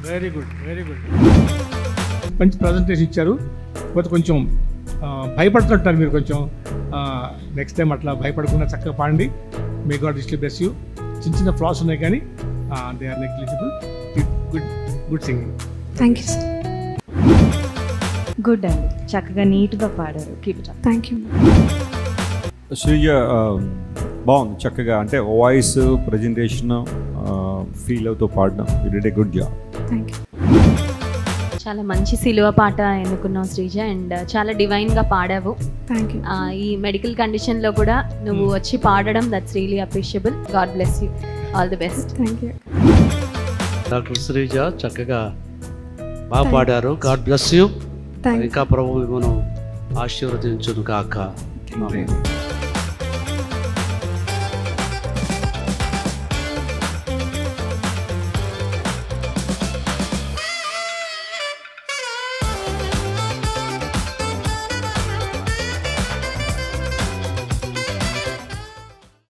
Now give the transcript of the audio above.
Very good, very good. మంచి presentation ఇచ్చారు. పోతే కొంచెం భయపడుతుంటారు మీరు కొంచెం. నెక్స్ట్ టైం అట్లా భయపడకుండా చక్కగా పాడండి. May God richly bless you. చిన్న చిన్న ఫ్లాస్ ఉన్నాయి కానీ they are negligible. Good good singing. Thank you sir. Good అండి, చక్కగా నీట్గా పాడారు. Keep it up. Thank you. Sreeja బాగుంది, చక్కగా అంటే వాయిస్ ప్రజెంటేషన్ ఫీల్ అవుతూ పాడడం. You did a good job. Thank you. చాలా మంచి సిలువ పాట ఎన్నుకున్నావు శ్రీజ, అండ్ చాలా డివైన్గా పాడావు. Thank you. ఈ మెడికల్ కండిషన్లో కూడా నువ్వు వచ్చి పాడడం, that's really appreciable. God bless you. All the best. Thank you. Doctor Sreeja చక్కగా బాగా పాడారు. God bless you. Thank you. ఇంకా ప్రభువు మనం ఆశీర్వదించును కాక. ఆమేన్.